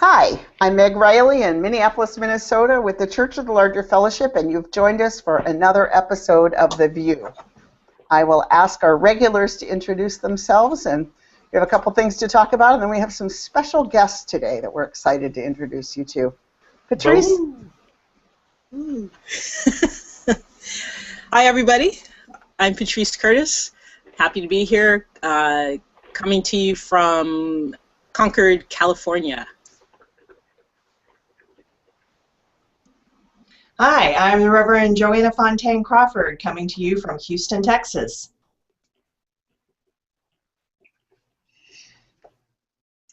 Hi, I'm Meg Riley in Minneapolis, Minnesota with the Church of the Larger Fellowship, and you've joined us for another episode of The VUU. I will ask our regulars to introduce themselves, and we have a couple things to talk about, and then we have some special guests today that we're excited to introduce you to. Patrice? Hi, everybody. I'm Patrice Curtis. Happy to be here, coming to you from Concord, California. Hi, I'm the Reverend Joanna Fontaine Crawford, coming to you from Houston, Texas.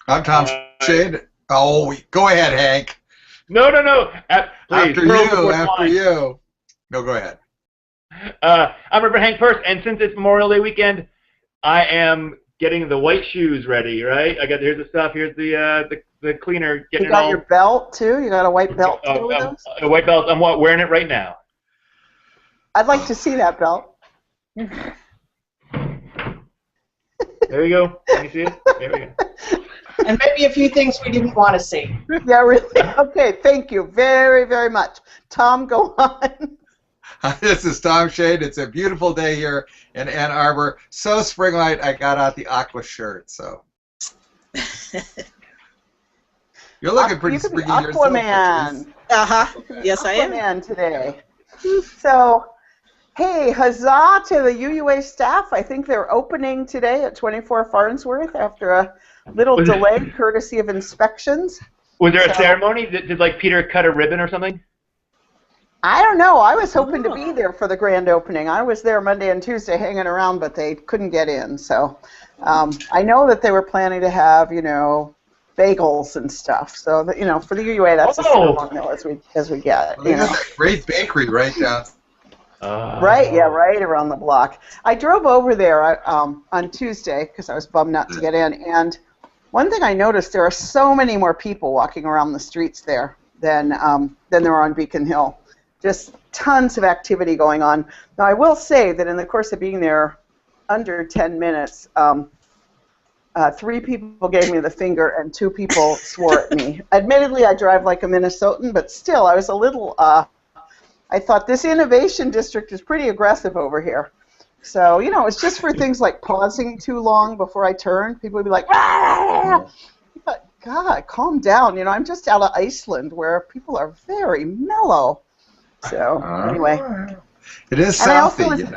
I'm Tom Shade. Oh, go ahead, Hank. No. Please, After you. No, go ahead. I'm Reverend Hank First, and since it's Memorial Day weekend, I am getting the white shoes ready. Right? Here's the stuff. Here's the cleaner. You got your belt too. You got a white belt too with those? A white belt. I'm wearing it right now. I'd like to see that belt. There you go. Can you see it? There we go. And maybe a few things we didn't want to see. Yeah, really. Okay, thank you very, very much. Tom, go on. Hi, this is Tom Shade. It's a beautiful day here in Ann Arbor. So spring-like, I got out the aqua shirt. So you're looking pretty springy yourself. Aquaman. Yes, I am. Aquaman today. So, hey, huzzah to the UUA staff. I think they're opening today at 24 Farnsworth after a little delay, courtesy of inspections. Was there a ceremony? Did like Peter cut a ribbon or something? I don't know. I was hoping to be there for the grand opening. I was there Monday and Tuesday hanging around, but they couldn't get in. So I know that they were planning to have, bagels and stuff. So, that, for the UUA, that's a ceremony as we get. Great bakery right down. Right around the block. I drove over there on Tuesday because I was bummed not to get in. And one thing I noticed, there are so many more people walking around the streets there than there are on Beacon Hill. Just tons of activity going on. Now, I will say that in the course of being there under 10 minutes, 3 people gave me the finger and 2 people swore at me. Admittedly, I drive like a Minnesotan, but still, I was a little, I thought this innovation district is pretty aggressive over here. So, it's just for things like pausing too long before I turn. People would be like, ah! But God, calm down. I'm just out of Iceland where people are very mellow. So, anyway. It is Southie,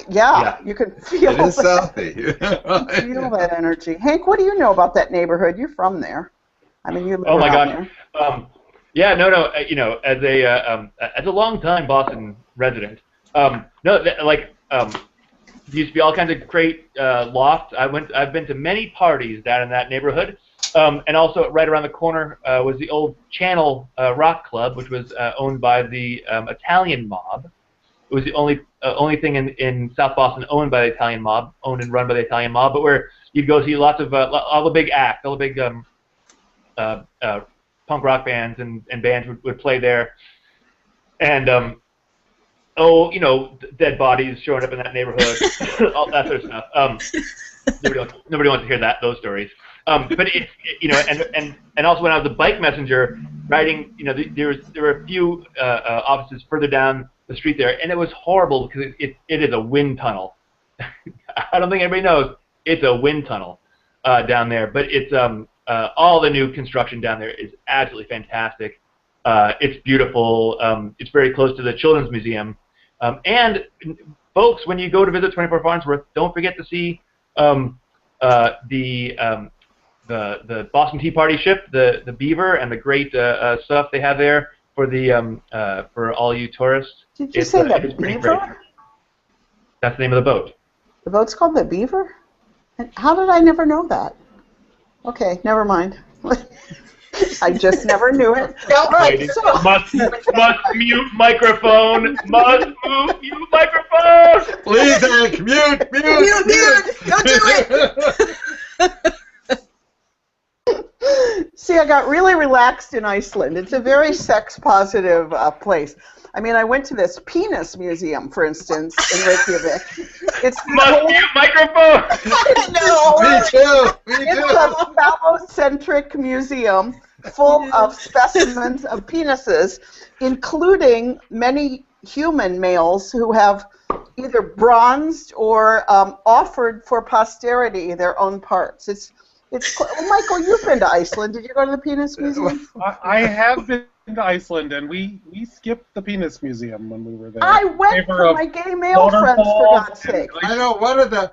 Yeah, you can feel it. It is Southie. Feel that energy. Hank, what do you know about that neighborhood? You're from there. I mean, you live Oh my around gosh. there. Yeah, no. As a long-time Boston resident, there used to be all kinds of great lofts. I've been to many parties down in that neighborhood. And also, right around the corner was the old Channel Rock Club, which was owned by the Italian mob. It was the only thing in South Boston owned by the Italian mob, owned and run by the Italian mob, but where you'd go see lots of all the big acts, all the big punk rock bands and bands would play there, and dead bodies showing up in that neighborhood, all that sort of stuff. Nobody wants to hear those stories. But and also when I was a bike messenger riding, there were a few offices further down the street there, and it was horrible because it is a wind tunnel. I don't think anybody knows it's a wind tunnel down there, but it's all the new construction down there is absolutely fantastic. It's beautiful. It's very close to the Children's Museum, and folks, when you go to visit 24 Farnsworth, don't forget to see the Boston Tea Party ship, the Beaver, and the great stuff they have there for all you tourists. Did you say that Beaver? Great. That's the name of the boat. The boat's called the Beaver? How did I never know that? Okay, never mind. I just never knew it. Right, so. Must mute microphone. Must mute microphone. Please, Hank, mute. Don't do it. See, I got really relaxed in Iceland. It's a very sex-positive place. I mean, I went to this penis museum, for instance, in Reykjavik. It's Must mute microphone. no, Me too. Me it's too. a phallocentric museum full of specimens of penises, including many human males who have either bronzed or offered for posterity their own parts. It's Michael, you've been to Iceland. Did you go to the penis museum? I have been to Iceland, and we skipped the penis museum when we were there. I went for my gay male friends, for God's sake. I know one of the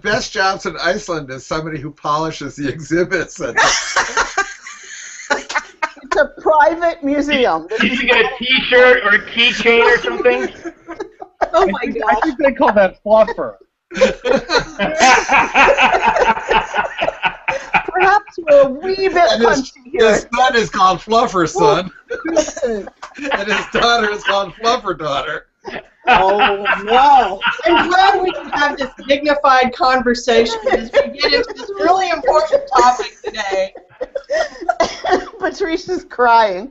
best jobs in Iceland is somebody who polishes the exhibits. It's a private museum. Did you get a T-shirt or a keychain or something? Oh my I gosh. think they call that fluffer. Perhaps we're a wee bit punchy here. His son is called Fluffer Son, and his daughter is called Fluffer Daughter. Oh no. I'm glad we can have this dignified conversation as we get into this really important topic today. Patrice is crying.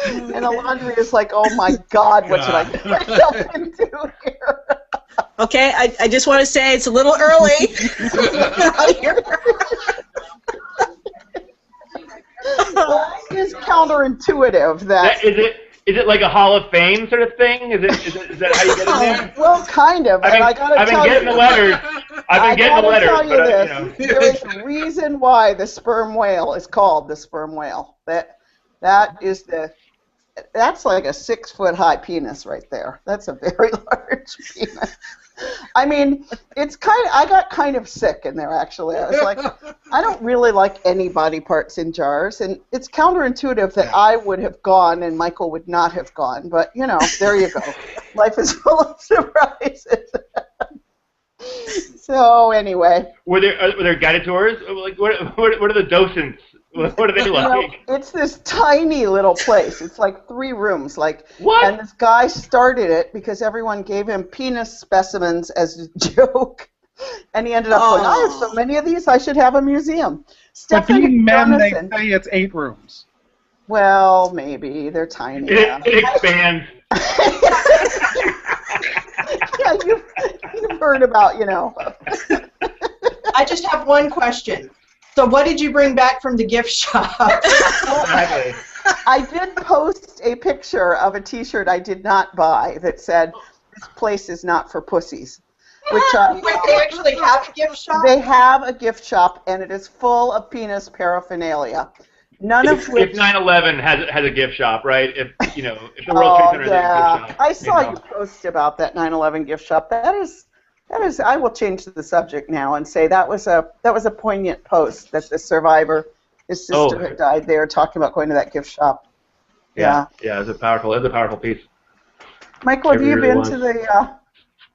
And Alondra is like, oh my God, what should I get myself into here? Okay, I just want to say it's a little early. Well, it is counterintuitive that. Is it like a Hall of Fame sort of thing? Is that how you get in there? Well, kind of. And I gotta I've been tell getting you, the letters. I've been getting the letters. Tell you But, this. you know. There is a reason why the sperm whale is called the sperm whale. That's like a 6-foot-high penis right there. That's a very large penis. I mean, I got kind of sick in there, actually. I was like, I don't really like any body parts in jars, and it's counterintuitive that I would have gone and Michael would not have gone, but, you know, there you go. Life is full of surprises. So, anyway. Were there guided tours? Like, what are the docents? What are they like? You know, it's this tiny little place. It's like 3 rooms. Like, what? And this guy started it because everyone gave him penis specimens as a joke. And he ended up going, I have so many of these, I should have a museum. But being men, they say it's 8 rooms. Well, maybe. They're tiny. It expands. Yeah, you've heard about, you know. I just have one question. So what did you bring back from the gift shop? I did post a picture of a T-shirt I did not buy that said, "This place is not for pussies." Which Wait, they actually have a gift shop? They have a gift shop, and it is full of penis paraphernalia. None of which. If 9/11 has a gift shop, right? If the World Trade Center has a gift shop. I saw you post about that 9/11 gift shop. That is. I will change the subject now and say that was a poignant post that the survivor, his sister had died there, talking about going to that gift shop. Yeah, it's a powerful piece. Michael, have you been to the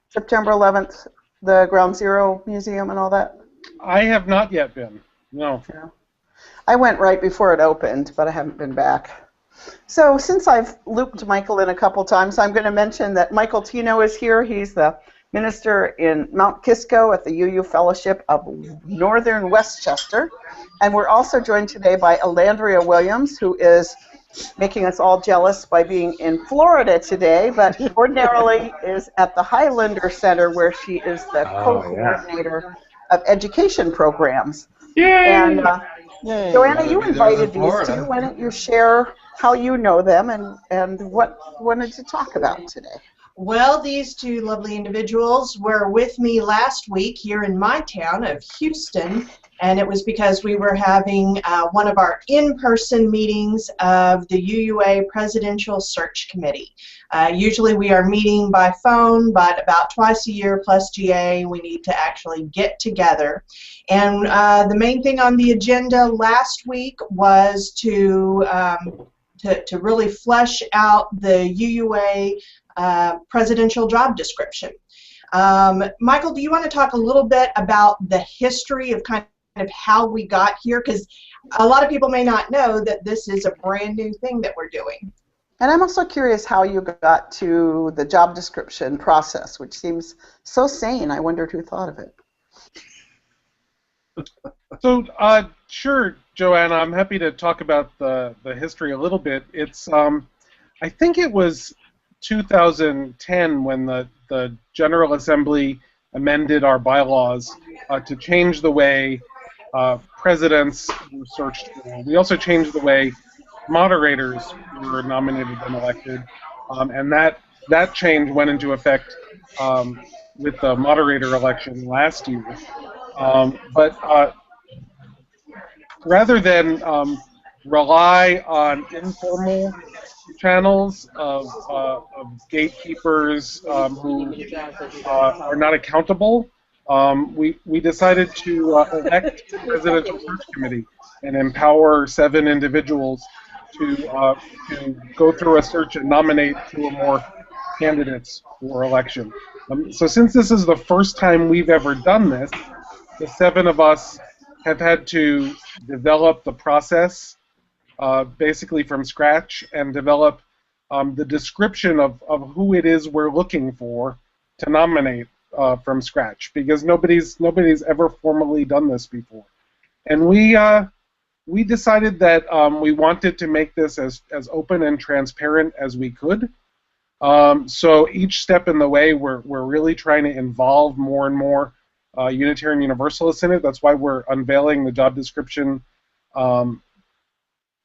September 11th, the Ground Zero Museum and all that? I have not yet been. No. Yeah. I went right before it opened, but I haven't been back. So since I've looped Michael in a couple times, I'm going to mention that Michael Tino is here. He's the minister in Mount Kisco at the UU Fellowship of Northern Westchester. And we're also joined today by Alandria Williams, who is making us all jealous by being in Florida today, but ordinarily is at the Highlander Center, where she is the co-coordinator of education programs. Yay! And Joanna, you invited these two. Why don't you share how you know them and what you wanted to talk about today? Well, these 2 lovely individuals were with me last week here in my town of Houston, and it was because we were having one of our in-person meetings of the UUA Presidential Search Committee. Usually we are meeting by phone, but about twice a year plus GA, we need to actually get together. And the main thing on the agenda last week was to really flesh out the UUA presidential job description. Michael, do you want to talk a little bit about the history of kind of how we got here? Because a lot of people may not know that this is a brand new thing that we're doing. And I'm also curious how you got to the job description process, which seems so sane. I wondered who thought of it. So, sure, Joanna, I'm happy to talk about the history a little bit. It's I think it was 2010 when the General Assembly amended our bylaws to change the way presidents were searched for. We also changed the way moderators were nominated and elected, and that change went into effect with the moderator election last year. But rather than rely on informal channels of gatekeepers who are not accountable, we decided to elect a presidential search committee and empower 7 individuals to go through a search and nominate 2 or more candidates for election. So since this is the first time we've ever done this, the 7 of us have had to develop the process basically from scratch and develop the description of who it is we're looking for to nominate from scratch, because nobody's ever formally done this before. And we decided that we wanted to make this as open and transparent as we could. So each step in the way, we're really trying to involve more and more Unitarian Universalists in it. That's why we're unveiling the job description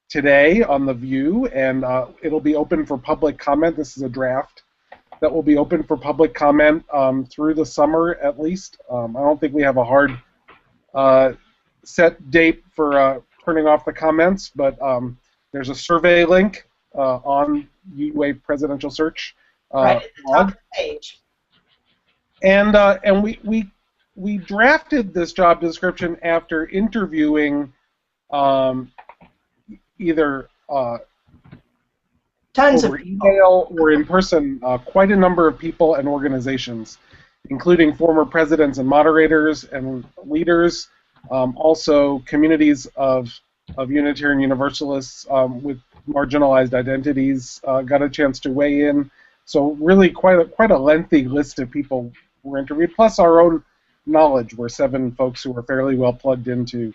today on the VUU, and it'll be open for public comment. This is a draft that will be open for public comment through the summer at least. I don't think we have a hard set date for turning off the comments, but there's a survey link on UUA Presidential Search right at the top of the page. And we drafted this job description after interviewing either Tons over of people. email or in person quite a number of people and organizations, including former presidents and moderators and leaders, also communities of Unitarian Universalists with marginalized identities got a chance to weigh in. So really quite a lengthy list of people were interviewed, plus our own knowledge. We're 7 folks who are fairly well plugged into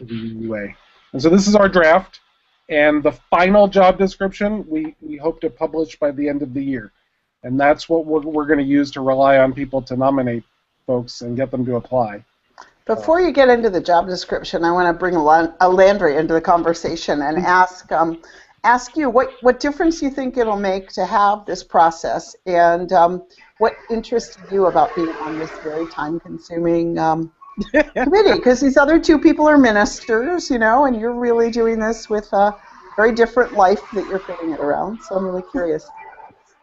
the UUA. And so this is our draft, and the final job description we hope to publish by the end of the year. And that's what we're going to use to rely on people to nominate folks and get them to apply. Before you get into the job description, I want to bring Landry into the conversation and ask you what difference you think it'll make to have this process, and what interests you about being on this very time-consuming committee, because these other 2 people are ministers, you know, and you're really doing this with a very different life that you're fitting it around. So I'm really curious.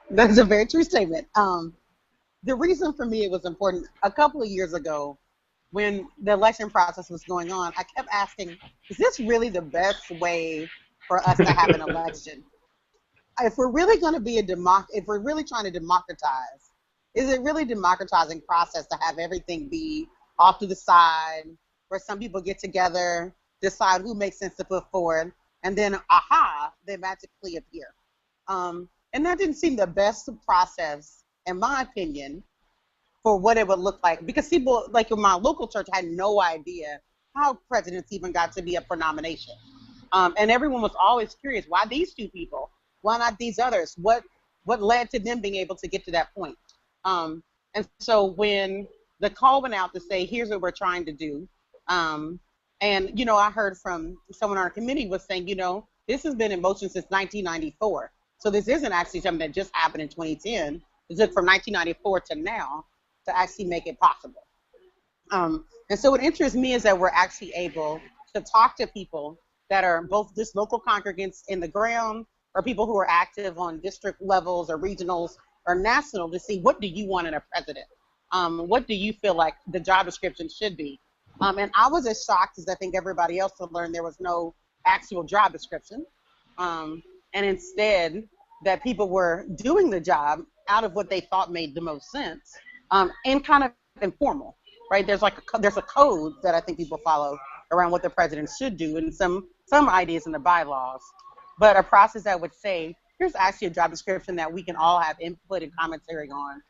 That's a very true statement. The reason for me it was important, a couple of years ago, when the election process was going on, I kept asking, is this really the best way for us to have an election? If we're really going to be if we're really trying to democratize, is it really democratizing process to have everything be off to the side, where some people get together, decide who makes sense to put forward, and then, aha, they magically appear. And that didn't seem the best process, in my opinion, for what it would look like. Because people, like in my local church, had no idea how presidents even got to be up for nomination. And everyone was always curious, why these 2 people? Why not these others? What led to them being able to get to that point? And so when the call went out to say, here's what we're trying to do. And, you know, I heard from someone on our committee was saying, you know, this has been in motion since 1994. So this isn't actually something that just happened in 2010. It took from 1994 to now to actually make it possible. And so what interests me is that we're actually able to talk to people that are both just local congregants in the ground, or people who are active on district levels or regionals or national, to see, what do you want in a president? What do you feel like the job description should be? And I was as shocked as I think everybody else to learn there was no actual job description. And instead, that people were doing the job out of what they thought made the most sense, and kind of informal, right? There's a code that I think people follow around what the president should do, and some ideas in the bylaws, but a process that would say, here's actually a job description that we can all have input and commentary on,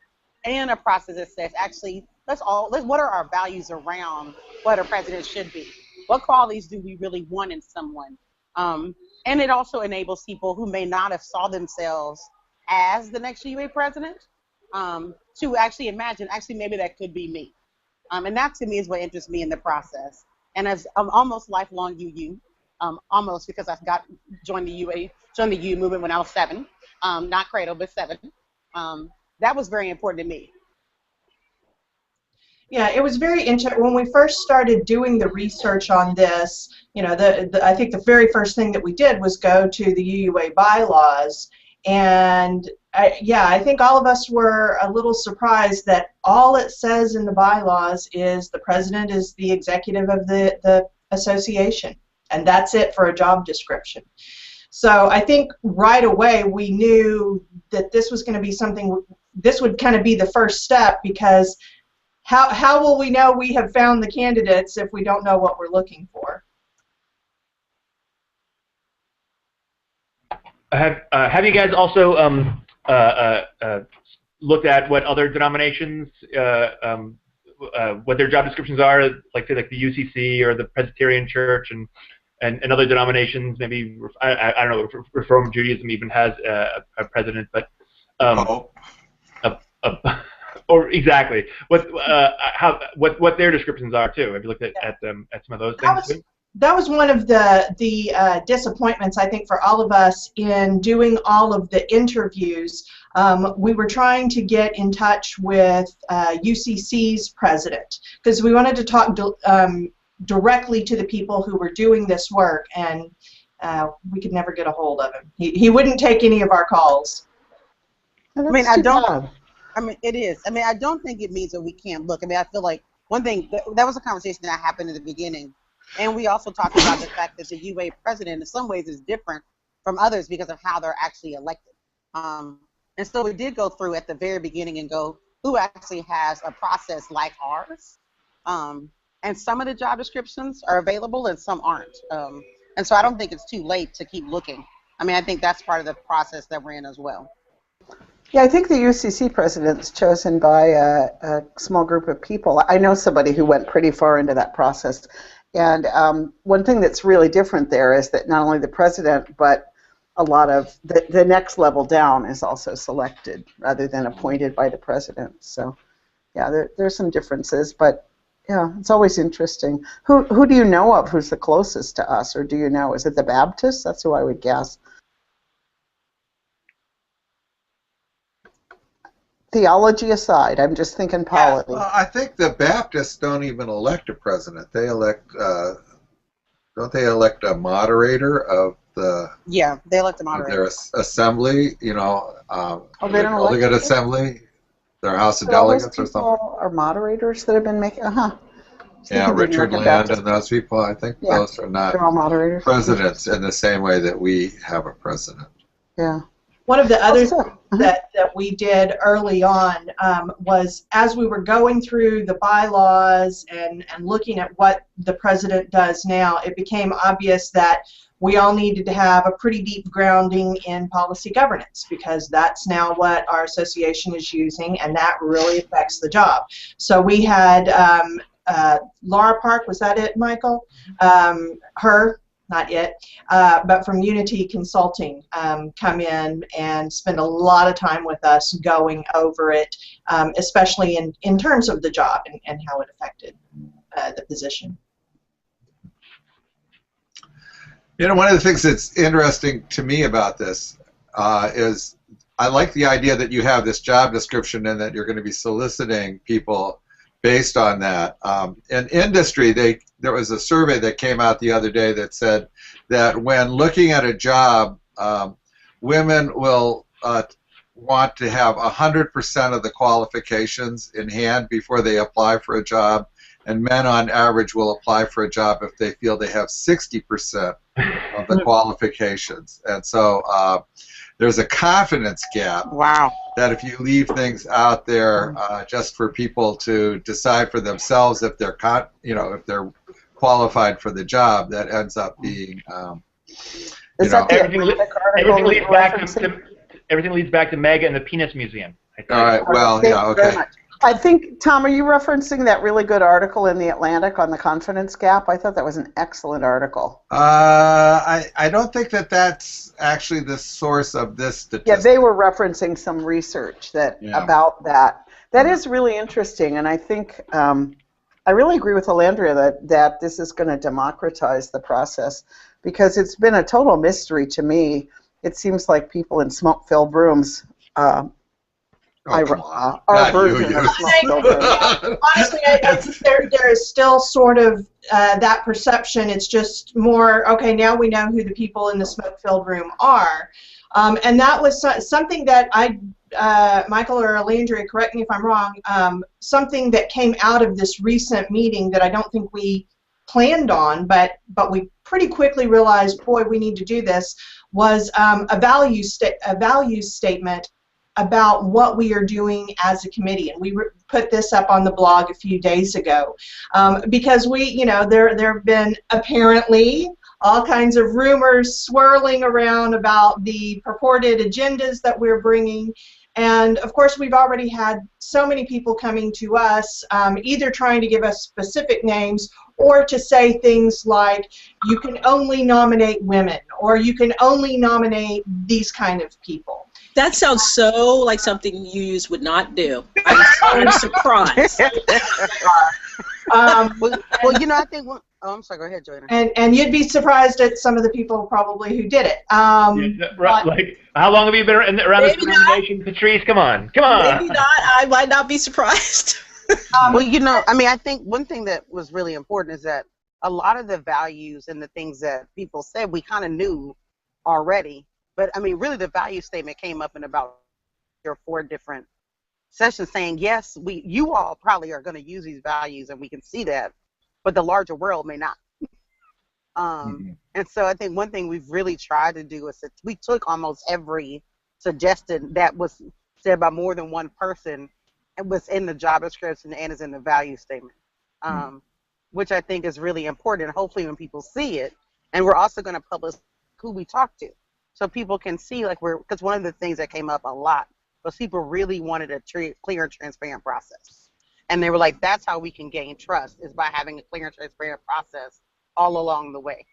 and a process that says, actually, what are our values around what a president should be? What qualities do we really want in someone? And it also enables people who may not have saw themselves as the next UA president to actually imagine, actually, maybe that could be me. And that, to me, is what interests me in the process. And as I'm almost lifelong UU, almost because I joined the UU movement when I was 7, not cradle, but 7. That was very important to me. Yeah, it was very interesting. When we first started doing the research on this, you know, I think the very first thing that we did was go to the UUA bylaws. And I think all of us were a little surprised that all it says in the bylaws is the president is the executive of the association. And that's it for a job description. So I think right away we knew that this was going to be something, this would kind of be the first step, because how will we know we have found the candidates if we don't know what we're looking for? Have you guys also looked at what other denominations, what their job descriptions are, like say like the UCC or the Presbyterian Church and other denominations? Maybe I don't know. Reformed Judaism even has a president, but or exactly what their descriptions are too. Have you looked at some of those things too? That was one of the disappointments, I think, for all of us in doing all of the interviews. We were trying to get in touch with UCC's president because we wanted to talk directly to the people who were doing this work, and we could never get a hold of him. He wouldn't take any of our calls. I mean, it is. I mean, I don't think it means that we can't look. I mean, I feel like one thing, that was a conversation that happened in the beginning. And we also talked about the fact that the UA president in some ways is different from others because of how they're actually elected. And so we did go through at the very beginning and go, who actually has a process like ours? And some of the job descriptions are available and some aren't. And so I don't think it's too late to keep looking. I mean, I think that's part of the process that we're in as well. Yeah, I think the UCC president's chosen by a small group of people. I know somebody who went pretty far into that process. And one thing that's really different there is that not only the president, but a lot of the next level down is also selected rather than appointed by the president. So, yeah, there's some differences, but yeah, it's always interesting. Who do you know of who's the closest to us, or do you know? Is it the Baptists? That's who I would guess. Theology aside, I'm just thinking polity. Well, I think the Baptists don't even elect a president. They elect, don't they elect a moderator of the? Yeah, they elect a moderator. Their assembly, you know, They don't elect delegate assembly, their House of Delegates or something. Are moderators that have been making? Yeah, Richard Land and those people. I think those are not moderators. Presidents in the same way that we have a president. Yeah. One of the other things that we did early on was, as we were going through the bylaws and looking at what the president does now, it became obvious that we all needed to have a pretty deep grounding in policy governance, because that's now what our association is using, and that really affects the job. So we had Laura Park, was that it, Michael? Not it, but from Unity Consulting, come in and spend a lot of time with us going over it, especially in terms of the job and how it affected the position. You know, one of the things that's interesting to me about this is I like the idea that you have this job description and that you're going to be soliciting people based on that. In industry, there was a survey that came out the other day that said that when looking at a job, women will want to have 100% of the qualifications in hand before they apply for a job, and men on average will apply for a job if they feel they have 60% of the qualifications. And so there's a confidence gap. Wow. That if you leave things out there just for people to decide for themselves if they're if they're qualified for the job, that ends up being everything leads back to Mega and the Penis Museum. All right. Well, yeah. Okay. I think, Tom, are you referencing that really good article in The Atlantic on the confidence gap? I thought that was an excellent article. I don't think that that's actually the source of this statistic. Yeah, they were referencing some research that about that. That is really interesting, and I think I really agree with Alandria that this is going to democratize the process, because it's been a total mystery to me. It seems like people in smoke-filled rooms our version of smoke-filled rooms. Honestly, I think there is still sort of that perception. It's just more, okay, now we know who the people in the smoke-filled room are. And that was something that Michael or Alandria, correct me if I'm wrong, something that came out of this recent meeting that I don't think we planned on, but we pretty quickly realized, boy, we need to do this, was a value statement about what we are doing as a committee, and we put this up on the blog a few days ago, because there have been apparently all kinds of rumors swirling around about the purported agendas that we're bringing, and of course we've already had so many people coming to us either trying to give us specific names or to say things like, you can only nominate women, or you can only nominate these kind of people. That sounds so like something UUs would not do. I'm surprised. Well, I think. I'm sorry. Go ahead, Joanna. And you'd be surprised at some of the people probably who did it. Like, how long have you been around this nomination, Patrice? Come on. Maybe not. I might not be surprised. Well, I think one thing that was really important is that a lot of the values and the things that people said we kind of knew already. But, really the value statement came up in about 3 or 4 different sessions saying, yes, you all probably are going to use these values and we can see that, but the larger world may not. And so I think one thing we've really tried to do is that we took almost every suggestion that was said by more than one person and was in the job description and is in the value statement, which I think is really important. Hopefully when people see it, and we're also going to publish who we talk to, so people can see, because one of the things that came up a lot was people really wanted a clear and transparent process. And they were like, that's how we can gain trust, is by having a clear and transparent process all along the way.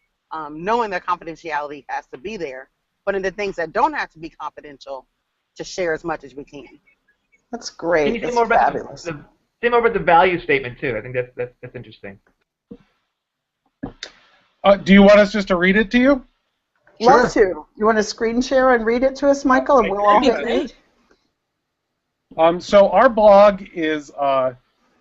Knowing that confidentiality has to be there, but in the things that don't have to be confidential, to share as much as we can. That's great. Can you That's say more fabulous. say more about the value statement, too? I think that's interesting. Do you want us just to read it to you? Sure. Love to. You want to screen share and read it to us, Michael, and we'll all That'd be great. So our blog is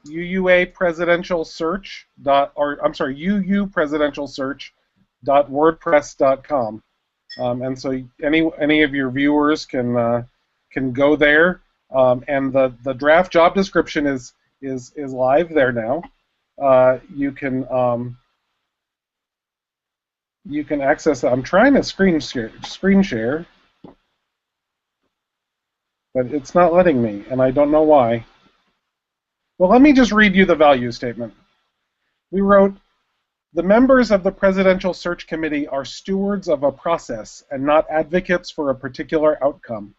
uupresidentialsearch.wordpress.com, and so any of your viewers can go there, and the draft job description is live there now. You can access it. I'm trying to screen share, but it's not letting me, and I don't know why. Well, let me just read you the value statement. We wrote, the members of the Presidential Search Committee are stewards of a process and not advocates for a particular outcome.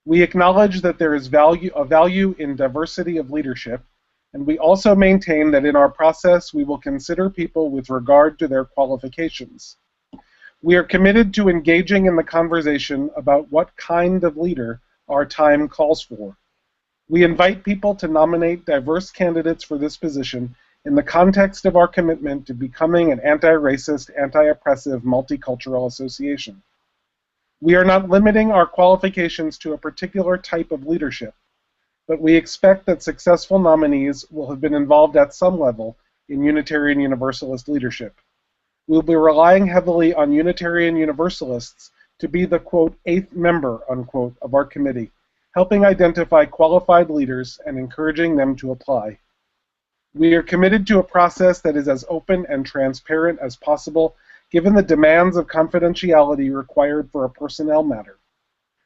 We acknowledge that there is a value in diversity of leadership, and we also maintain that in our process we will consider people with regard to their qualifications. We are committed to engaging in the conversation about what kind of leader our time calls for. We invite people to nominate diverse candidates for this position in the context of our commitment to becoming an anti-racist, anti-oppressive, multicultural association. We are not limiting our qualifications to a particular type of leadership, but we expect that successful nominees will have been involved at some level in Unitarian Universalist leadership. We'll be relying heavily on Unitarian Universalists to be the, quote, 8th member, unquote, of our committee, helping identify qualified leaders and encouraging them to apply. We are committed to a process that is as open and transparent as possible, given the demands of confidentiality required for a personnel matter.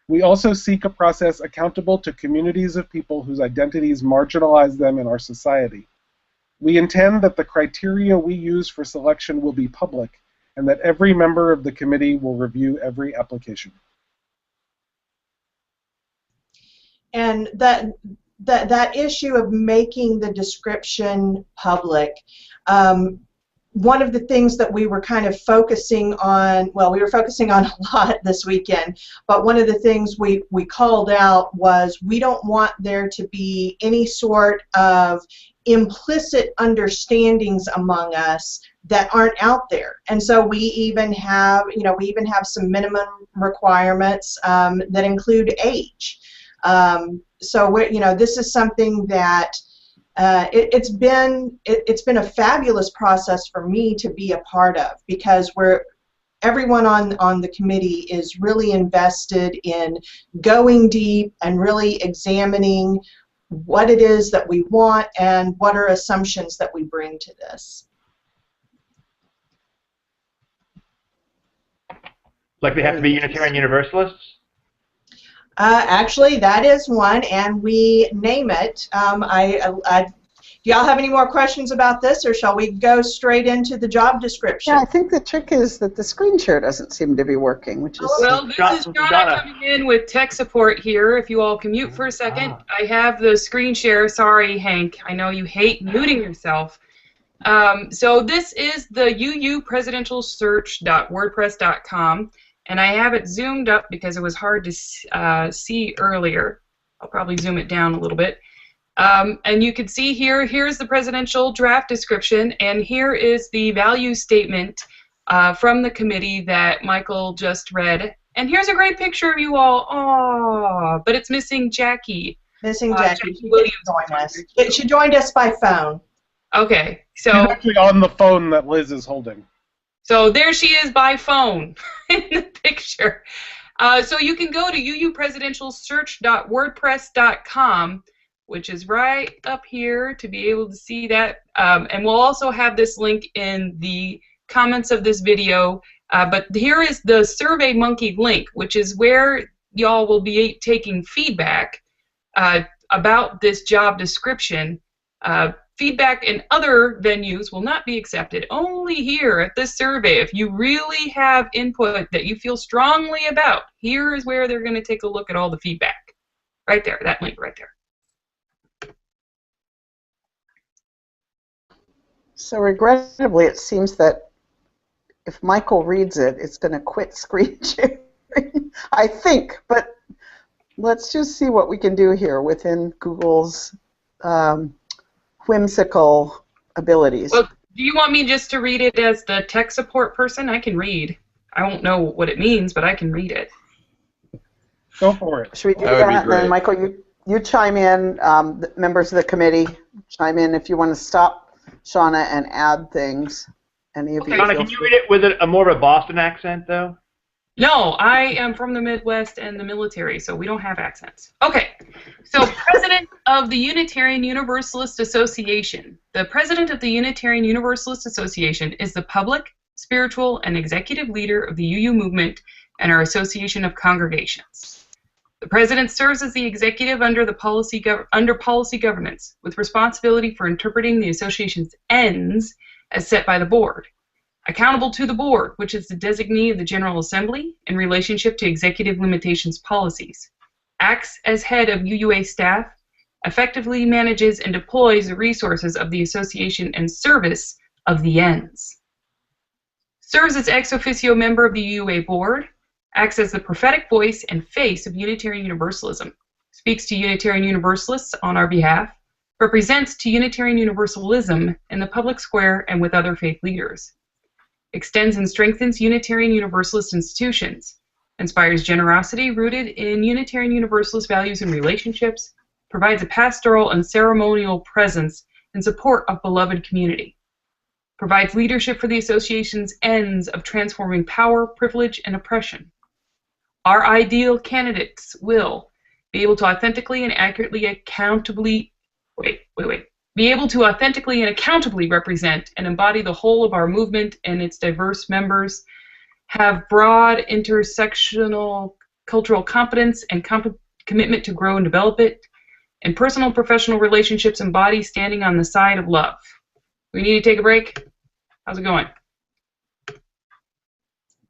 We also seek a process accountable to communities of people whose identities marginalize them in our society. We intend that the criteria we use for selection will be public, and that every member of the committee will review every application. And that that issue of making the description public. One of the things that we were kind of focusing on, well, we were focusing on a lot this weekend, but one of the things we called out was we don't want there to be any sort of implicit understandings among us that aren't out there. And so we even have, some minimum requirements that include age. So this is something that it's been a fabulous process for me to be a part of, because everyone on the committee is really invested in going deep and really examining what it is that we want and what are assumptions that we bring to this. Like they have to be Unitarian Universalists? Actually, that is one, and we name it. Do y'all have any more questions about this, or shall we go straight into the job description? Yeah, I think the trick is that the screen share doesn't seem to be working, which is... Well, this is Donna coming in with tech support here. If you all can mute for a second. I have the screen share. Sorry, Hank. I know you hate muting yourself. So this is the VUU presidentialsearch.wordpress.com. And I have it zoomed up because it was hard to see earlier. I'll probably zoom it down a little bit. And you can see here's the presidential draft description, and here is the value statement from the committee that Michael just read. And here's a great picture of you all. Oh, but it's missing Jackie. Missing Jackie. She didn't join us. She joined us by phone. Okay, so... She's actually on the phone that Liz is holding. So there she is by phone in the picture. So you can go to uupresidentialsearch.wordpress.com, which is right up here to be able to see that. And we'll also have this link in the comments of this video. But here is the SurveyMonkey link, which is where y'all will be taking feedback about this job description. Feedback in other venues will not be accepted. Only here at this survey, if you really have input that you feel strongly about, here is where they're going to take a look at all the feedback. Right there, that link right there. So regrettably, it seems that if Michael reads it, it's going to quit screen sharing, I think. But let's just see what we can do here within Google's whimsical abilities. Well, do you want me just to read it as the tech support person? I can read. I won't know what it means, but I can read it. Go for it. Should we do that? And then, Michael, you chime in. The members of the committee, chime in if you want to stop Shauna and add things. Any of you? Shauna, can you read it with a more of a Boston accent, though? No, I am from the Midwest and the military, so we don't have accents. Okay, so President of the Unitarian Universalist Association. The President of the Unitarian Universalist Association is the public, spiritual, and executive leader of the UU movement and our association of congregations. The President serves as the executive under policy governance, with responsibility for interpreting the association's ends as set by the board. Accountable to the board, which is the designee of the General Assembly in relationship to executive limitations policies, acts as head of UUA staff, effectively manages and deploys the resources of the association in service of the ends. Serves as ex officio member of the UUA board, acts as the prophetic voice and face of Unitarian Universalism, speaks to Unitarian Universalists on our behalf, represents to Unitarian Universalism in the public square and with other faith leaders. Extends and strengthens Unitarian Universalist institutions, inspires generosity rooted in Unitarian Universalist values and relationships, provides a pastoral and ceremonial presence in support of beloved community, provides leadership for the association's ends of transforming power, privilege, and oppression. Our ideal candidates will be able to authentically and accurately be able to authentically and accountably represent and embody the whole of our movement and its diverse members, have broad intersectional cultural competence and commitment to grow and develop it, and personal professional relationships embody standing on the side of love. We need to take a break? How's it going?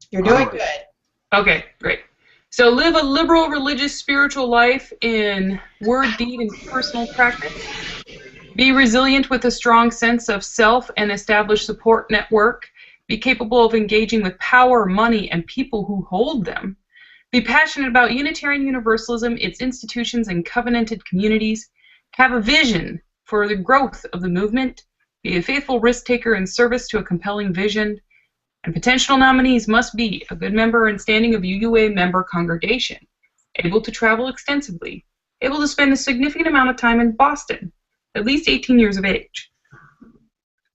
You're doing good. Okay, great. So live a liberal, religious, spiritual life in word, deed, and personal practice. Be resilient with a strong sense of self and establish support network. Be capable of engaging with power, money, and people who hold them. Be passionate about Unitarian Universalism, its institutions, and covenanted communities. Have a vision for the growth of the movement. Be a faithful risk taker in service to a compelling vision. And potential nominees must be a good member and standing of UUA member congregation, able to travel extensively, able to spend a significant amount of time in Boston, at least 18 years of age.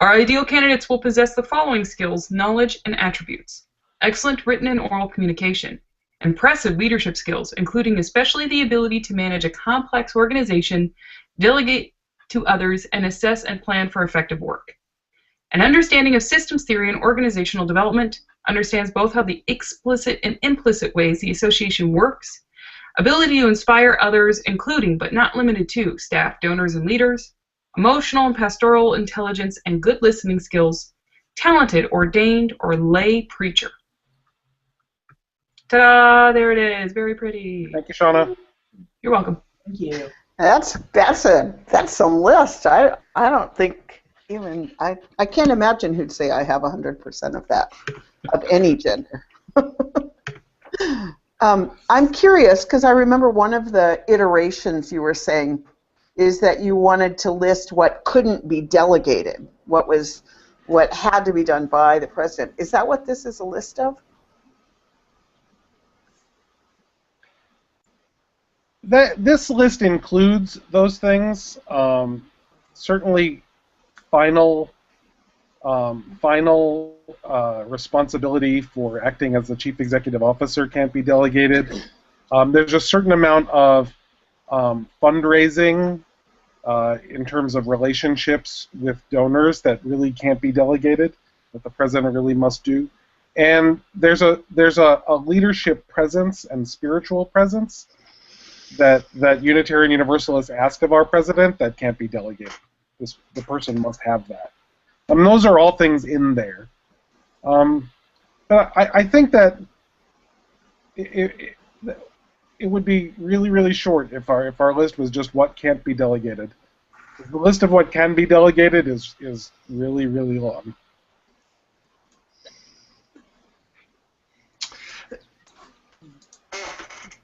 Our ideal candidates will possess the following skills, knowledge, and attributes: excellent written and oral communication, impressive leadership skills, including especially the ability to manage a complex organization, delegate to others, and assess and plan for effective work. An understanding of systems theory and organizational development, understands both how the explicit and implicit ways the association works, ability to inspire others, including but not limited to staff, donors, and leaders, emotional and pastoral intelligence and good listening skills, talented, ordained, or lay preacher. Ta-da! There it is. Very pretty. Thank you, Shauna. You're welcome. Thank you. That's some list. I don't think even I can't imagine who'd say I have 100% of that of any gender. I'm curious because I remember one of the iterations you were saying is that you wanted to list what couldn't be delegated, what had to be done by the president. Is that what this is a list of? This list includes those things. Certainly, final responsibility for acting as the chief executive officer can't be delegated. There's a certain amount of fundraising in terms of relationships with donors that really can't be delegated, that the president really must do. And there's a leadership presence and spiritual presence that Unitarian Universalists ask of our president that can't be delegated. The person must have that. Those are all things in there. But I think that it would be really, really short if our list was just what can't be delegated. The list of what can be delegated is really, really long.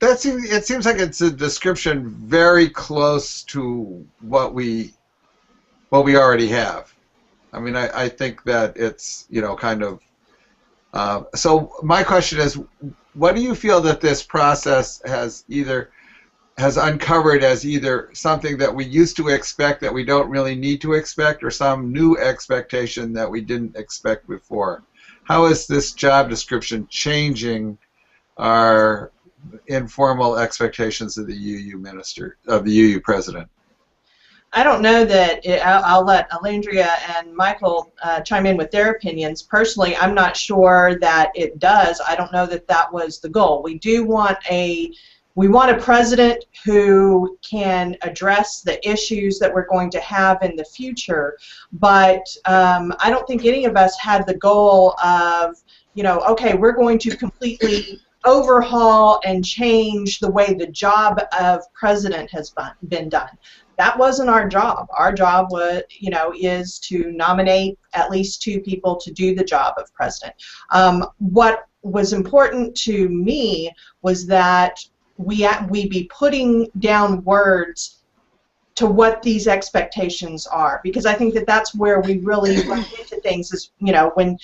It seems like it's a description very close to what we already have. I mean, I think that it's, kind of. So my question is, what do you feel that this process has uncovered as either something that we used to expect that we don't really need to expect, or some new expectation that we didn't expect before? How is this job description changing our informal expectations of the UU president? I don't know that I'll let Alondria and Michael chime in with their opinions. Personally, I'm not sure that it does. I don't know that that was the goal. We want a president who can address the issues that we're going to have in the future, but I don't think any of us had the goal of, okay, we're going to completely overhaul and change the way the job of president has been done. That wasn't our job. Our job was, is to nominate at least 2 people to do the job of president. What was important to me was that we be putting down words to what these expectations are, because I think that that's where we really run into things is, when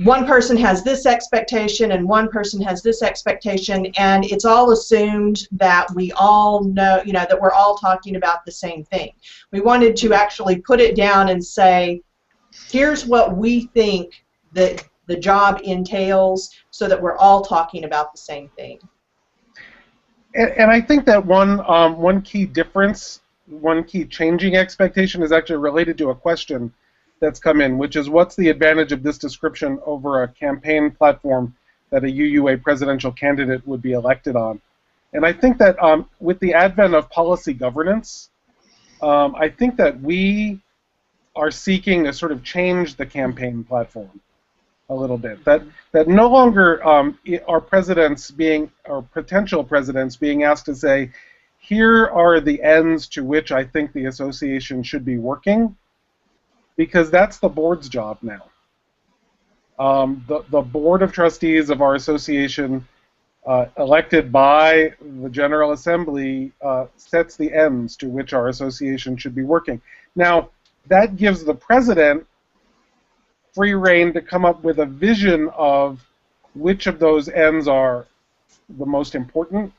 one person has this expectation and one person has this expectation, and it's all assumed that we all know, that we're all talking about the same thing. We wanted to actually put it down and say, here's what we think that the job entails, so that we're all talking about the same thing. And I think that one key difference, one key changing expectation is actually related to a question that's come in, which is, what's the advantage of this description over a campaign platform that a UUA presidential candidate would be elected on? And I think that with the advent of policy governance, I think that we are seeking to sort of change the campaign platform. a little bit. That no longer are presidents being, or potential presidents being asked to say, here are the ends to which I think the association should be working, because that's the board's job now. The board of trustees of our association, elected by the General Assembly, sets the ends to which our association should be working. Now, that gives the president free rein to come up with a vision of which of those ends are the most important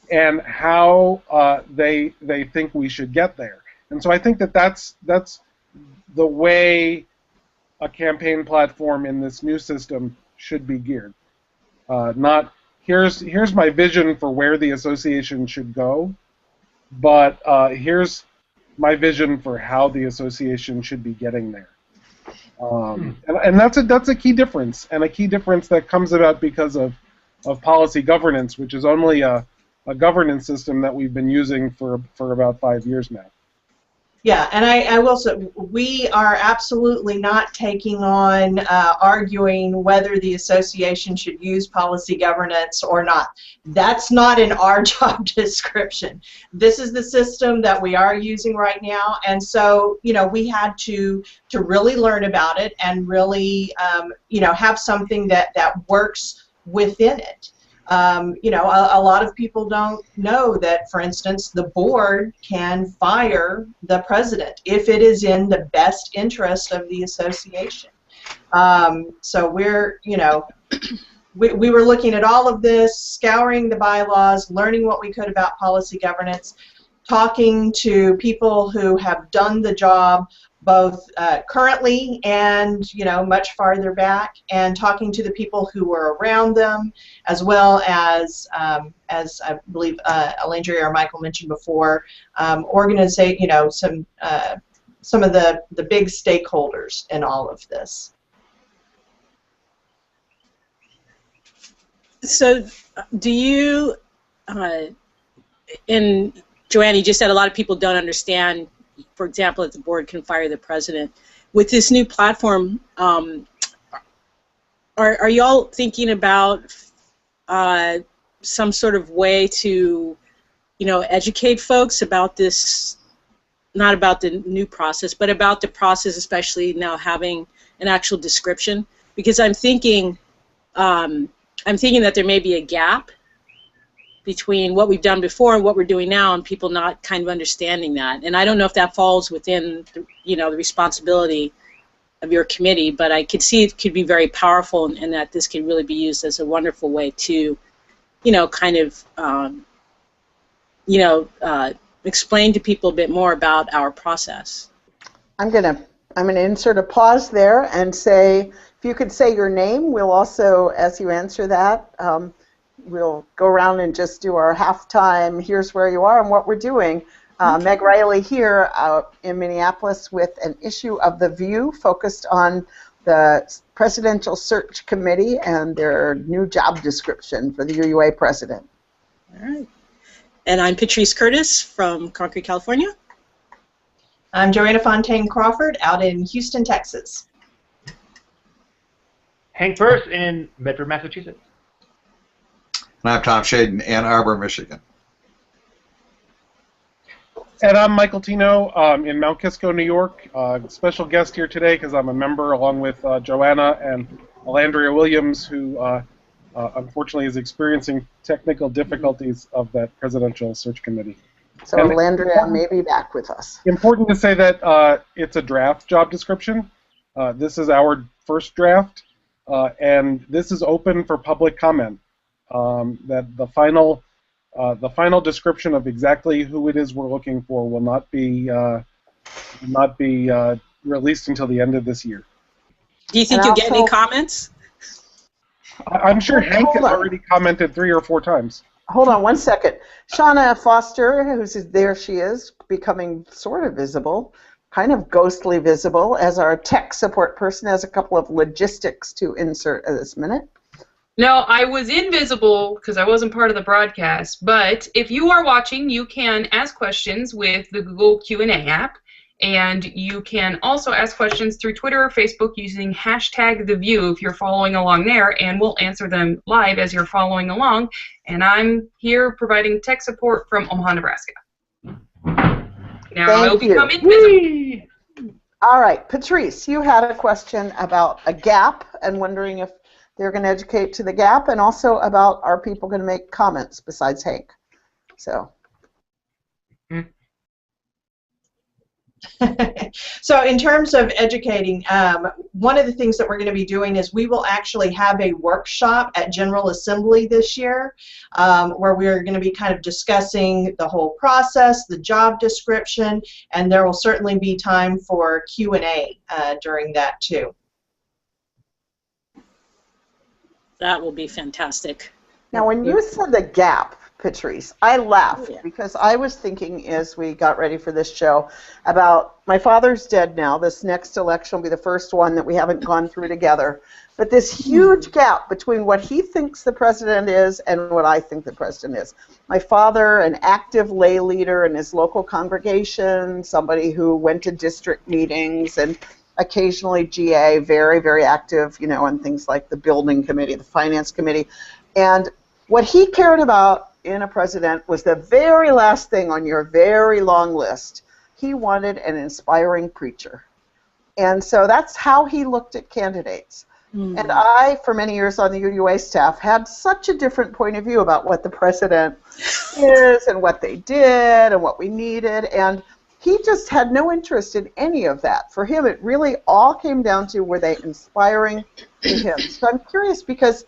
and how they think we should get there. And so I think that that's the way a campaign platform in this new system should be geared. Not here's my vision for where the association should go, but here's my vision for how the association should be getting there. And that's a key difference, and a key difference that comes about because of policy governance, which is only a governance system that we've been using for about 5 years now. Yeah, and I will say, we are absolutely not taking on arguing whether the association should use policy governance or not. That's not in our job description. This is the system that we are using right now, and so, you know, we had to really learn about it and really, you know, have something that works within it. You know, a lot of people don't know that, for instance, the board can fire the president if it is in the best interest of the association. So we're, you know, we were looking at all of this, scouring the bylaws, learning what we could about policy governance, talking to people who have done the job both currently and, you know, much farther back, and talking to the people who were around them, as well as I believe Alandria or Michael mentioned before, you know, some of the big stakeholders in all of this. So, do you, and Joanne, you just said a lot of people don't understand, for example, that the board can fire the president. With this new platform, are y'all thinking about some sort of way to, you know, educate folks about this, not about the new process, but about the process, especially now having an actual description? Because I'm thinking that there may be a gap between what we've done before and what we're doing now, and people not kind of understanding that. And I don't know if that falls within, you know, the responsibility of your committee, but I could see it could be very powerful, and that this could really be used as a wonderful way to, you know, kind of, you know, explain to people a bit more about our process. I'm gonna insert a pause there and say, if you could say your name, we'll also, as you answer that, we'll go around and just do our halftime, here's where you are and what we're doing. Meg Riley here out in Minneapolis with an issue of the VUU focused on the Presidential Search Committee and their new job description for the UUA president. All right. And I'm Patrice Curtis from Concord, California. I'm Joanna Fontaine Crawford out in Houston, Texas. Hank Burst in Medford, Massachusetts. And I'm Tom Shade in Ann Arbor, Michigan. And I'm Michael Tino in Mount Kisco, New York. Special guest here today because I'm a member along with Joanna and Alandria Williams, who unfortunately is experiencing technical difficulties of that Presidential Search Committee. So Alandria may be back with us. Important to say that it's a draft job description. This is our first draft, and this is open for public comment. That the final description of exactly who it is we're looking for will not be released until the end of this year. Do you think you'll get any comments? I'm sure Hank has already commented 3 or 4 times. Hold on one second. Shauna Foster, who's there, she is becoming sort of visible, kind of ghostly visible, as our tech support person, has a couple of logistics to insert at this minute. No, I was invisible because I wasn't part of the broadcast, but if you are watching, you can ask questions with the Google Q&A app, And you can also ask questions through Twitter or Facebook using hashtag #TheView if you're following along there, and we'll answer them live as you're following along. And I'm here providing tech support from Omaha, Nebraska. Now I will become invisible. All right, Patrice, you had a question about a gap and wondering if they're going to educate to the gap, and also about are people going to make comments besides Hank. So. So in terms of educating, one of the things that we're going to be doing is we will actually have a workshop at General Assembly this year where we're going to be kind of discussing the whole process, the job description, and there will certainly be time for Q&A during that too. That will be fantastic. Now, when you said the gap, Patrice, I laughed because I was thinking as we got ready for this show about my father's dead now. This next election will be the first one that we haven't gone through together. But this huge gap between what he thinks the president is and what I think the president is. My father, an active lay leader in his local congregation, somebody who went to district meetings and occasionally GA, very, very active, you know, on things like the building committee, the finance committee. And what he cared about in a president was the very last thing on your very long list. He wanted an inspiring preacher. And so that's how he looked at candidates. Mm-hmm. And I, for many years on the UUA staff, had such a different point of view about what the president is and what they did and what we needed. And he just had no interest in any of that. For him, it really all came down to were they inspiring to him. So I'm curious because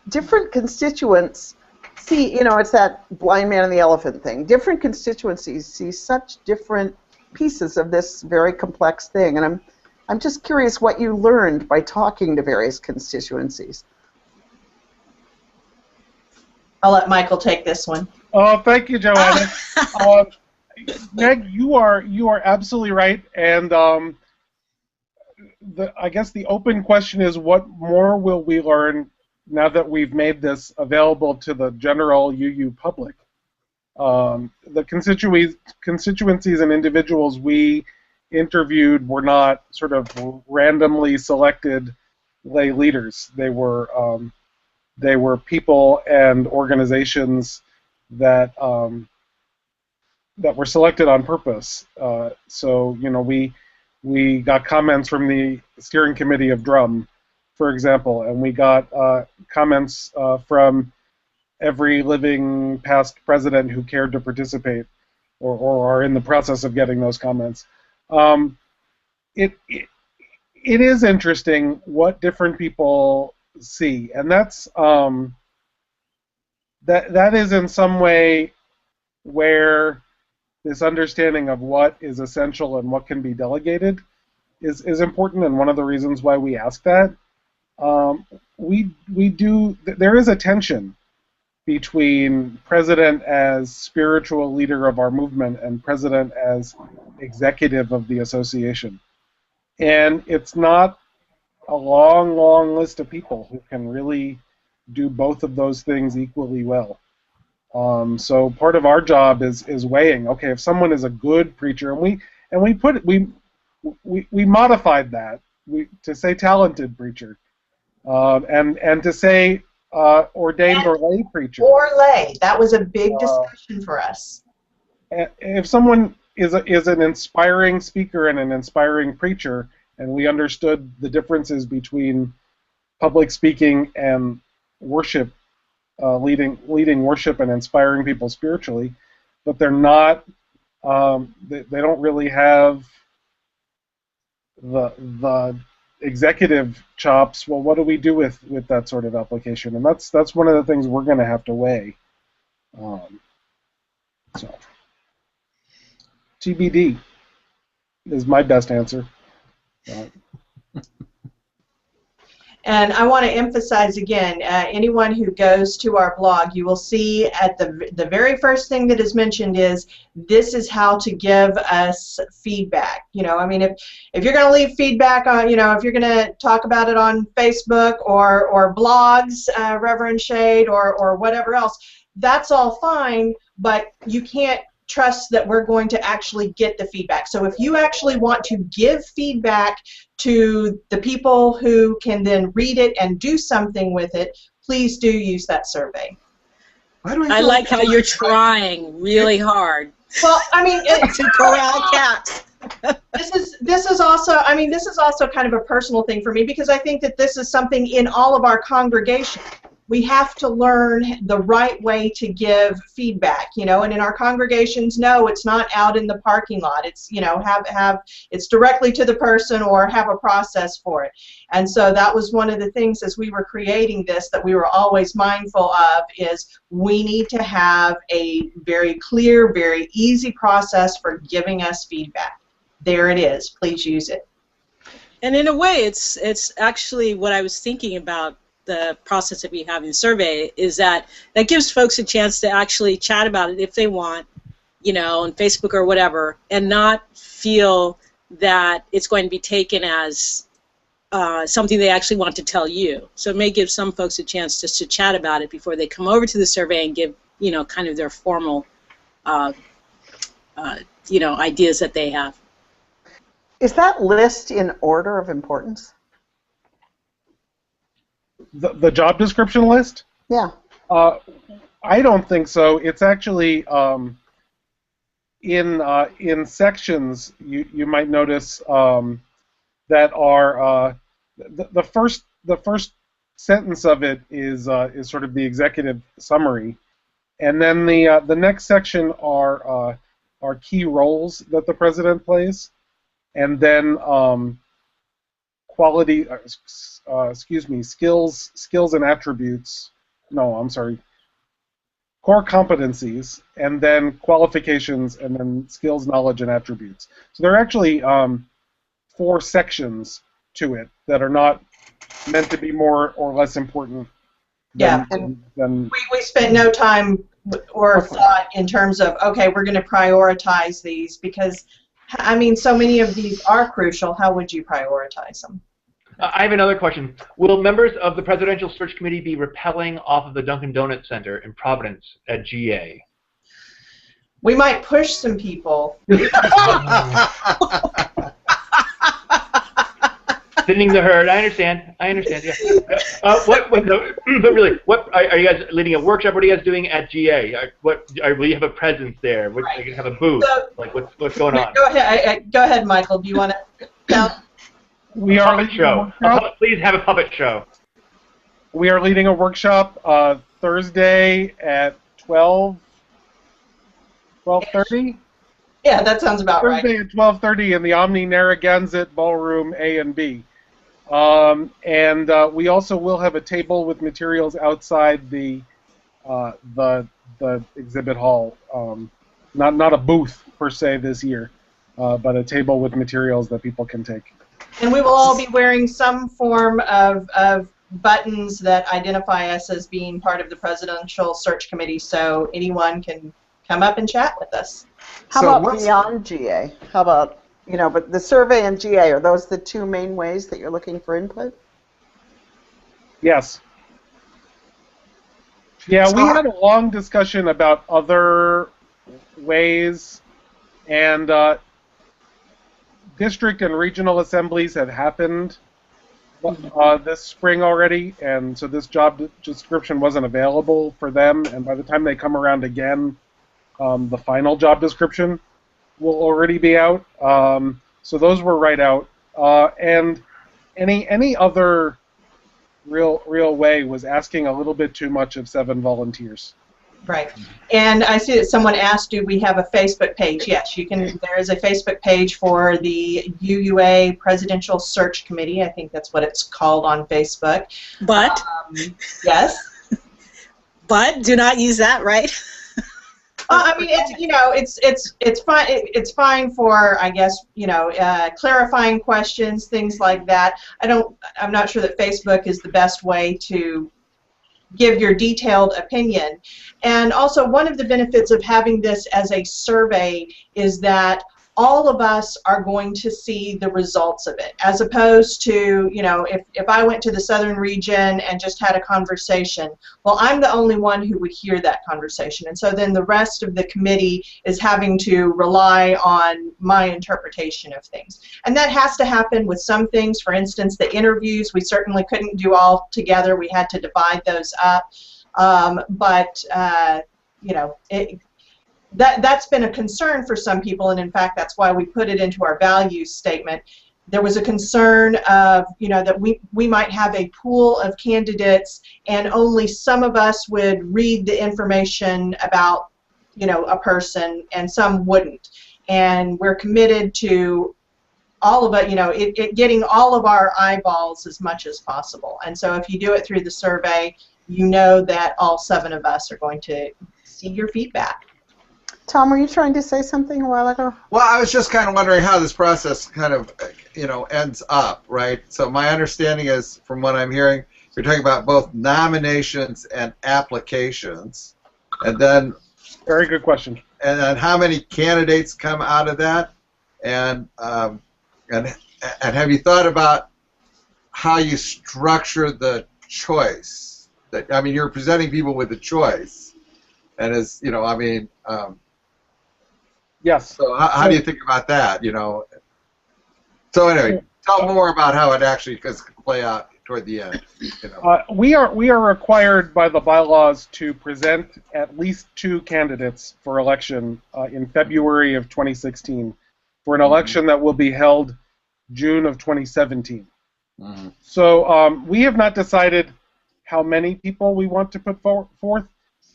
different constituents see, you know, it's that blind man and the elephant thing. Different constituencies see such different pieces of this very complex thing, and I'm just curious what you learned by talking to various constituencies. I'll let Michael take this one. Oh, thank you, Joanna. Meg, you are absolutely right, and I guess the open question is, what more will we learn now that we've made this available to the general UU public? The constituencies and individuals we interviewed were not sort of randomly selected lay leaders. They were people and organizations that that were selected on purpose. So you know, we got comments from the steering committee of Drum, for example, and we got comments from every living past president who cared to participate or are in the process of getting those comments. It is interesting what different people see, and that's that is in some way where this understanding of what is essential and what can be delegated is important, and one of the reasons why we ask that. There is a tension between president as spiritual leader of our movement and president as executive of the association. And it's not a long, long list of people who can really do both of those things equally well. So part of our job is weighing, okay, if someone is a good preacher, and we modified that to say talented preacher, and to say ordained or lay preacher. Or lay. That was a big discussion for us. If someone is an inspiring speaker and an inspiring preacher, and we understood the differences between public speaking and worship, leading worship and inspiring people spiritually, but they're not, they don't really have the executive chops. Well, what do we do with that sort of application? And that's one of the things we're going to have to weigh. So TBD is my best answer. And I want to emphasize again, anyone who goes to our blog, you will see at the very first thing that is mentioned is this is how to give us feedback. You know, I mean, if you're going to leave feedback on, you know, if you're going to talk about it on Facebook or blogs, Reverend Shade, or whatever else, that's all fine, but you can't trust that we're going to actually get the feedback. So if you actually want to give feedback to the people who can then read it and do something with it, please do use that survey. I like how you're trying really hard. Well, I mean, to corral cats. This is also, I mean, this is also kind of a personal thing for me, because I think that this is something in all of our congregation. We have to learn the right way to give feedback, you know, and in our congregations, no, it's not out in the parking lot. It's, you know, it's directly to the person or have a process for it. And so that was one of the things as we were creating this that we were always mindful of, is we need to have a very clear, very easy process for giving us feedback. There it is. Please use it. And in a way, it's actually what I was thinking about the process that we have in survey, is that gives folks a chance to actually chat about it if they want, you know, on Facebook or whatever, and not feel that it's going to be taken as something they actually want to tell you. So it may give some folks a chance just to chat about it before they come over to the survey and give, you know, kind of their formal, you know, ideas that they have. Is that list in order of importance? The job description list? Yeah. I don't think so. It's actually in sections. You might notice that are the first sentence of it is sort of the executive summary, and then the next section are key roles that the president plays, and then quality. Skills and attributes. No, I'm sorry. Core competencies, and then qualifications, and then skills, knowledge, and attributes. So there are actually 4 sections to it that are not meant to be more or less important. Than we spent no time or thought in terms of, okay, we're going to prioritize these, because, I mean, so many of these are crucial. How would you prioritize them? I have another question. Will members of the Presidential Search Committee be rappelling off of the Dunkin' Donuts Center in Providence at GA? We might push some people. Thinning the herd. I understand. Yeah. But really, what are you guys leading a workshop? What are you guys doing at GA? Will you have a presence there? Are you going to have a booth? Like, what's going on? Go ahead, Michael. Do you want to tell? We are puppet show. Please have a puppet show. We are leading a workshop Thursday at 12:30. Yeah, that sounds about right. Thursday at 12:30 in the Omni Narragansett Ballroom A and B. And we also will have a table with materials outside the exhibit hall. Not a booth per se this year, but a table with materials that people can take. And we will all be wearing some form of buttons that identify us as being part of the Presidential Search Committee, so anyone can come up and chat with us. How about beyond GA? How about, you know, but the survey and GA, are those the 2 main ways that you're looking for input? Yes. Yeah, we had a long discussion about other ways, and district and regional assemblies have happened this spring already, and so this job description wasn't available for them, and by the time they come around again, the final job description will already be out. So those were right out, and any other real way was asking a little bit too much of 7 volunteers. Right. And I see that someone asked, do we have a Facebook page? Yes, you can. There is a Facebook page for the VUU Presidential Search Committee. I think that's what it's called on Facebook. But yes. But do not use that, right? I mean, it's fine. It's fine for, I guess, clarifying questions, things like that. I'm not sure that Facebook is the best way to give your detailed opinion. And also, one of the benefits of having this as a survey is that all of us are going to see the results of it, as opposed to, you know, if I went to the southern region and just had a conversation, well, I'm the only one who would hear that conversation, and so then the rest of the committee is having to rely on my interpretation of things. And that has to happen with some things. For instance, the interviews, we certainly couldn't do all together. We had to divide those up. You know, that's been a concern for some people, and in fact that's why we put it into our values statement. There was a concern of, you know, that we might have a pool of candidates and only some of us would read the information about, you know, a person and some wouldn't. And we're committed to all of it, you know, it getting all of our eyeballs as much as possible. And so if you do it through the survey, you know that all 7 of us are going to see your feedback. Tom, were you trying to say something a while ago? Well, I was just kind of wondering how this process kind of, you know, ends up, right? So my understanding is, from what I'm hearing, you're talking about both nominations and applications, and then Very good question. And then how many candidates come out of that, and have you thought about how you structure the choice? That, I mean, you're presenting people with a choice, and as you know, I mean. Yes. So how do you think about that? You know. So anyway, tell more about how it actually can play out toward the end. You know. We are required by the bylaws to present at least 2 candidates for election in February of 2016 for an election that will be held June of 2017. Mm-hmm. So we have not decided how many people we want to put forth.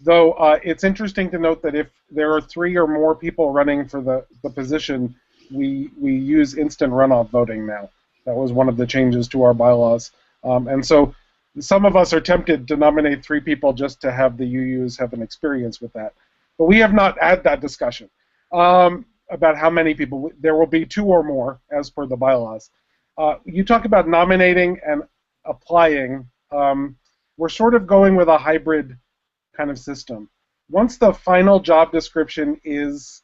Though it's interesting to note that if there are 3 or more people running for the position, we use instant runoff voting now. That was one of the changes to our bylaws. And so some of us are tempted to nominate 3 people just to have the UUs have an experience with that. But we have not had that discussion about how many people. There will be 2 or more as per the bylaws. You talk about nominating and applying. We're sort of going with a hybrid kind of system. Once the final job description is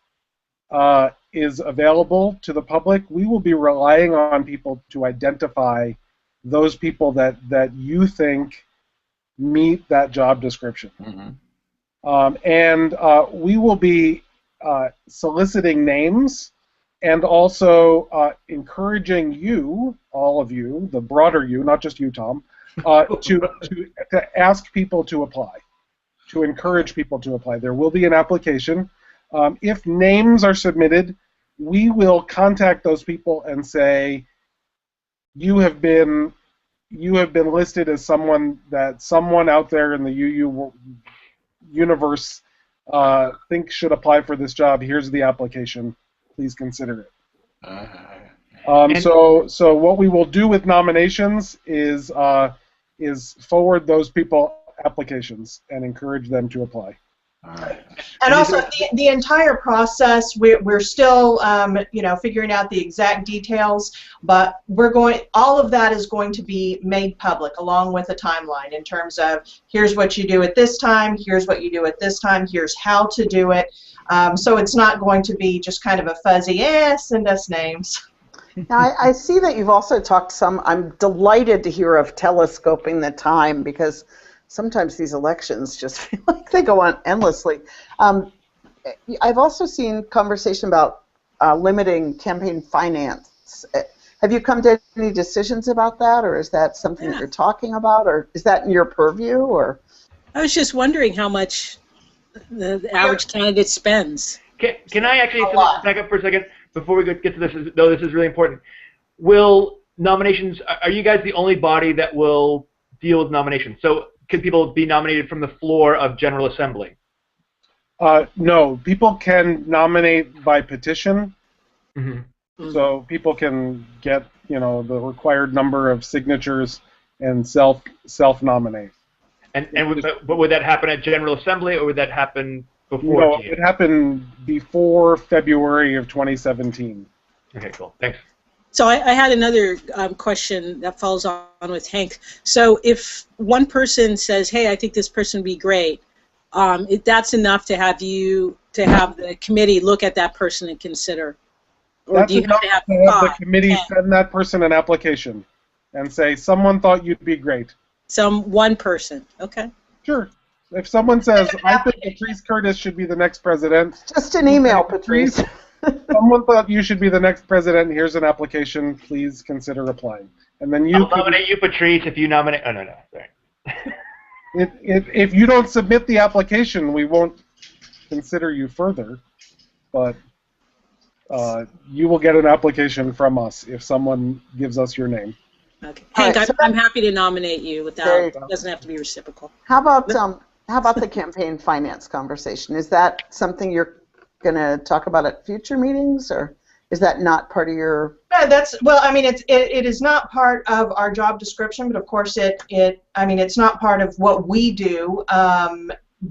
available to the public, we will be relying on people to identify those people that you think meet that job description. Mm-hmm. And we will be soliciting names and also encouraging you, all of you, the broader you, not just you, Tom, to ask people to apply. To encourage people to apply. There will be an application. If names are submitted, we will contact those people and say, you have been listed as someone that someone out there in the UU universe thinks should apply for this job. Here's the application. Please consider it. So what we will do with nominations is forward those people applications and encourage them to apply. And also the entire process, we're still you know, figuring out the exact details, but all of that is going to be made public along with a timeline in terms of here's what you do at this time, here's what you do at this time, here's how to do it. So it's not going to be just kind of a fuzzy, send us names. Now, I see that you've also talked some. I'm delighted to hear of telescoping the time, because sometimes these elections just feel like they go on endlessly. I've also seen conversation about limiting campaign finance. Have you come to any decisions about that, or is that something that you're talking about, or is that in your purview? Or I was just wondering how much the average candidate spends. Can I actually back up for a second before we get to this? Though this is really important. Will nominations? Are you guys the only body that will deal with nominations? So could people be nominated from the floor of General Assembly? No, people can nominate by petition. Mm-hmm. So people can get, you know, the required number of signatures and self-nominate. But would that happen at General Assembly, or would that happen before? No, it happened before February of 2017. Okay, cool. Thanks. So I had another question that follows on with Hank. So if one person says, "Hey, I think this person would be great," that's enough to have the committee look at that person and consider. Or do you have to have the five? committee 10? send that person an application and say, someone thought you'd be great. One person. Okay. Sure. If someone says, I think Patrice Curtis should be the next president. Just an email, Patrice. Someone thought you should be the next president. Here's an application. Please consider applying. And then I'll nominate you, Patrice, if you nominate. Oh, no, sorry. If you don't submit the application, we won't consider you further. But you will get an application from us if someone gives us your name. Okay. Hank, Right, so I'm happy to nominate you without. It doesn't have to be reciprocal. How about the campaign finance conversation? Is that something you're going to talk about at future meetings, or is that not part of your? Yeah, it is not part of our job description, but of course it's not part of what we do.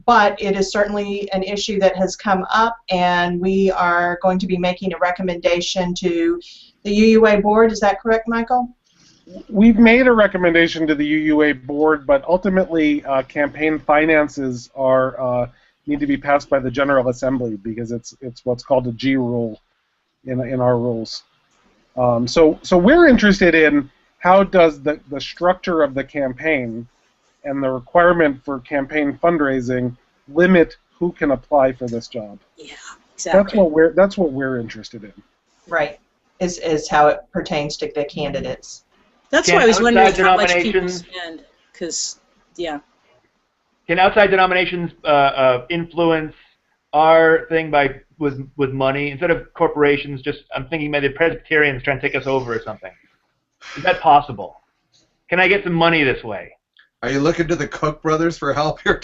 But it is certainly an issue that has come up, and we are going to be making a recommendation to the UUA board. Is that correct, Michael? We've made a recommendation to the UUA board, but ultimately campaign finances need to be passed by the General Assembly because it's what's called a G rule in our rules. So we're interested in how does the structure of the campaign and the requirement for campaign fundraising limit who can apply for this job. Yeah, exactly. That's what we're interested in. Right. Is how it pertains to the candidates. That's why I was wondering how much people spend, because, yeah. Can outside denominations influence our thing with money instead of corporations? I'm thinking maybe the Presbyterians trying to take us over or something. Is that possible? Can I get some money this way? Are you looking to the Koch brothers for help here?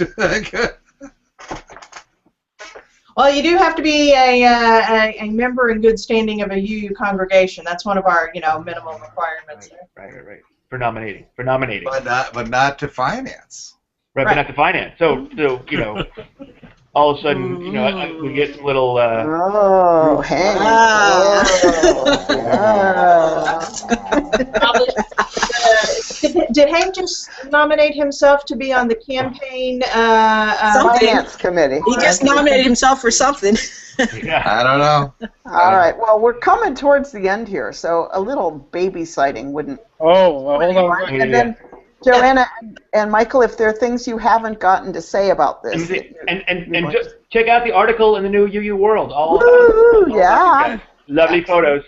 Well, you do have to be a member in good standing of a UU congregation. That's one of our minimum requirements. Right. For nominating. But not to finance. Right, but not to finance. So all of a sudden, we get some little. Oh, hey. Did Hank just nominate himself to be on the campaign finance committee? He just nominated himself for something. Yeah. I don't know. All right. Well, we're coming towards the end here, so a little baby sighting wouldn't. Oh, well, hold on. And then, Joanna and Michael, if there are things you haven't gotten to say about this, and just check out the article in the new UU World. Yeah. Lovely photos.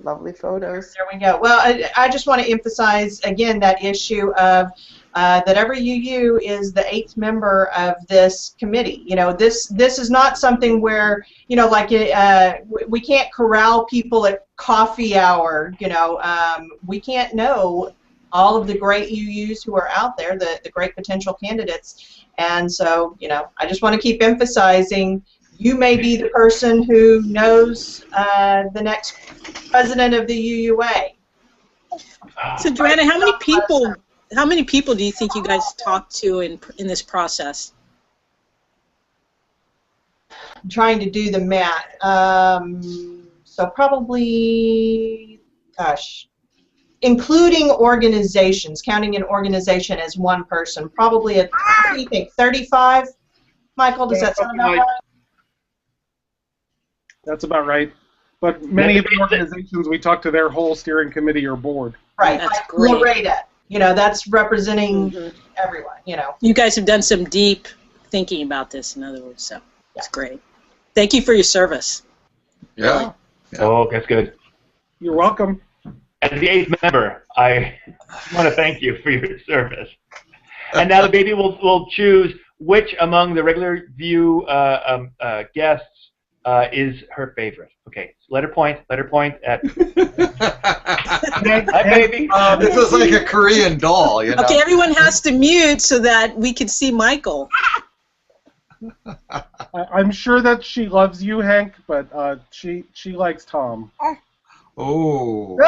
Lovely photos. There we go. Well, I just want to emphasize again that issue of that every UU is the 8th member of this committee. This is not something where we can't corral people at coffee hour. We can't know all of the great UUs who are out there, the great potential candidates, and so I just want to keep emphasizing. You may be the person who knows the next president of the UUA. So, Joanna, how many people do you think you guys talked to in this process? I'm trying to do the math. So probably, including organizations, counting an organization as one person, probably what do you think, 35? Michael, does that sound about right? That's about right. But many of the organizations, we talk to their whole steering committee or board. Right, that's like great. Loretta, that's representing everyone, You guys have done some deep thinking about this, in other words, so it's great. Thank you for your service. Yeah. Oh, that's good. You're welcome. As the 8th member, I want to thank you for your service. And now the baby will choose which among the regular VUU guests is her favorite. Okay, so let her point at. Hi, baby. This is like a Korean doll, Okay, everyone has to mute so that we can see Michael. I'm sure that she loves you, Hank, but she likes Tom. Oh.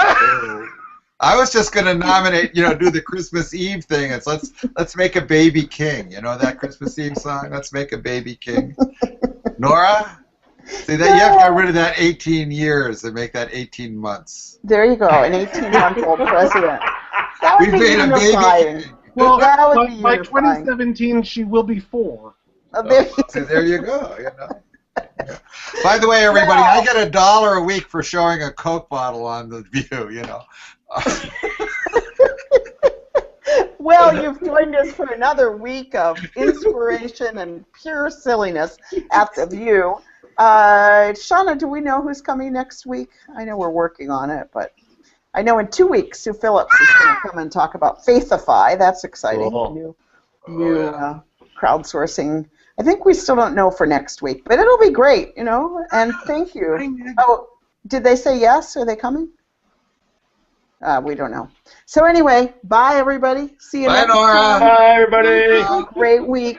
I was just gonna nominate, do the Christmas Eve thing. It's let's make a baby king. That Christmas Eve song. Let's make a baby king. Nora. See that you have to get rid of that 18 years and make that 18 months. There you go, an 18-month-old president. That would We've be made a unifying. baby. Well, that would be by unifying. 2017, she will be 4. So there you go. By the way, everybody, I get $1 a week for showing a Coke bottle on the VUU, you know. Well, you've joined us for another week of inspiration and pure silliness at the VUU. Shauna, do we know who's coming next week? I know we're working on it, but I know in 2 weeks Sue Phillips is going to come and talk about Faithify. That's exciting. Cool. New crowdsourcing. I think we still don't know for next week, but it'll be great, you know. And thank you. Oh, did they say yes? Are they coming? We don't know. So anyway, bye everybody. See you next Nora. time. Bye, everybody. Great week.